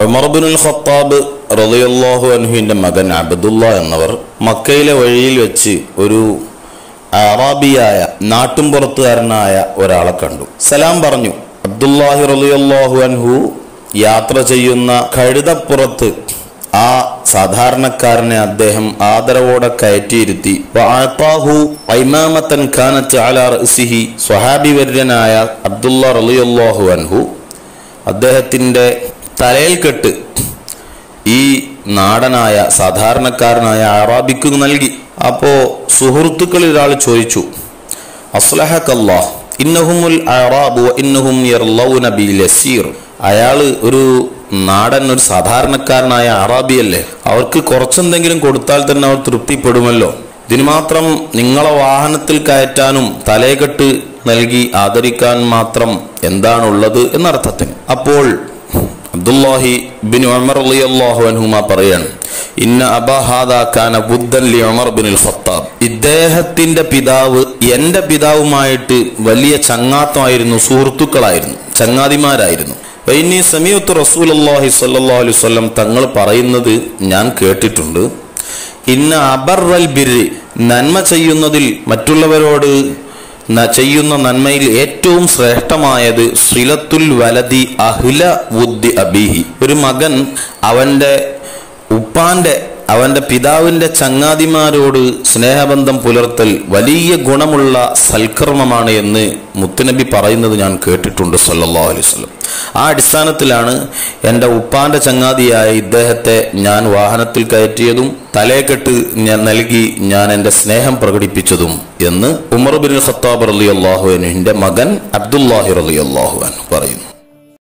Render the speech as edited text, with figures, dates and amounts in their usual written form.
ഉമർ ഇബ്നുൽ Khattab റളിയല്ലാഹു അൻഹുവിന്റെ മകൻ അബ്ദുള്ള എന്നവർ മക്കയിലെ വഴിയിൽ വെച്ച് ഒരു അറാബിയായ നാട്ടുംപുറത്തുകാരനായ ഒരാളെ കണ്ടു. സലാം പറഞ്ഞു. അബ്ദുല്ലാഹി റളിയല്ലാഹു അൻഹു യാത്ര ചെയ്യുന്ന കഴുതപ്പുറത്ത് ആ സാധാരണക്കാരനെ അദ്ദേഹം ആദരവോടെ കയറ്റിയിരുത്തി. വഅതാഹു ഐമാമതൻ കാനത് അലാ റഅസിഹി, സ്വഹാബി വര്യനായ അബ്ദുള്ള റളിയല്ലാഹു അൻഹു അദ്ദേഹത്തിന്റെ തലയിൽ കെട്ട് ഈ നാടനായ സാധാരണക്കാരനായ അറാബിക്ക് നൽകി. അപ്പോ സുഹൃത്തുക്കളിൽ ഒരാൾ ചോദിച്ചു, അസ്ലഹക്കല്ലാഹ് ഇന്നഹുമുൽ അറാബു വഇന്നഹും യർലൗന ബിൽ യസീർ. അയാള് ഒരു നാടൻ, ഒരു സാധാരണക്കാരനായ അറാബിയല്ലേ, അവർക്ക് കുറച്ചെന്തെങ്കിലും കൊടുത്താൽ തന്നെ അവർ തൃപ്തിപ്പെടുമല്ലോ. ഇതിന് മാത്രം നിങ്ങളെ വാഹനത്തിൽ കയറ്റാനും തലയെക്കെട്ട് നൽകി ആദരിക്കാൻ മാത്രം എന്താണുള്ളത് എന്നർത്ഥത്തിന്. അപ്പോൾ അബ്ദുല്ലാഹി ബിൻ ഉമർ റളിയല്ലാഹു അൻഹുമാ പറയാണ്, ഇന്ന അബാ ഹാദാ കാന ബുദ്ദൻ ലി ഉമർ ഇബ്നുൽ ഖത്താബ്. ഇദ്ദേഹത്തിന്റെ പിതാവ് എന്റെ പിതാവുമായിട്ട് വലിയ ചങ്ങാത്തമായിരുന്നു, സുഹൃത്തുക്കളായിരുന്നു, ചങ്ങാതിമാരായിരുന്നു. വൈനി സമീഅത്തു റസൂലുള്ളാഹി സ്വല്ലല്ലാഹു അലൈഹി വസല്ലം തങ്ങൾ പറയുന്നത് ഞാൻ കേട്ടിട്ടുണ്ട്. ഇന്ന അബറൽ ബിർരി, നന്മ ചെയ്യുന്നതിൽ മറ്റുള്ളവരോട് ചെയ്യുന്ന നന്മയിൽ ഏറ്റവും ശ്രേഷ്ഠമായത് സിലത്തുൽ വലദി അഹ്ല വുദ്ദി അബീഹി. ഒരു മകൻ അവന്റെ പിതാവിന്റെ ചങ്ങാതിമാരോട് സ്നേഹബന്ധം പുലർത്തൽ വലിയ ഗുണമുള്ള സൽക്കർമ്മമാണ് എന്ന് മുത്തുനബി പറയുന്നത് ഞാൻ കേട്ടിട്ടുണ്ട് സല്ലല്ലാഹു അലൈഹി വസല്ലം. ആ അടിസ്ഥാനത്തിലാണ് എൻ്റെ ഉപ്പാന്റെ ചങ്ങാതിയായ ഇദ്ദേഹത്തെ ഞാൻ വാഹനത്തിൽ കയറ്റിയതും തലയെക്കെട്ട് ഞാൻ നൽകി ഞാൻ എൻ്റെ സ്നേഹം പ്രകടിപ്പിച്ചതും എന്ന് ഉമർ ഇബ്നുൽ ഖത്താബ് റളിയല്ലാഹു അൻഹുവിന്റെ മകൻ അബ്ദുല്ലാഹി റളിയല്ലാഹു അൻഹു പറയുന്നു.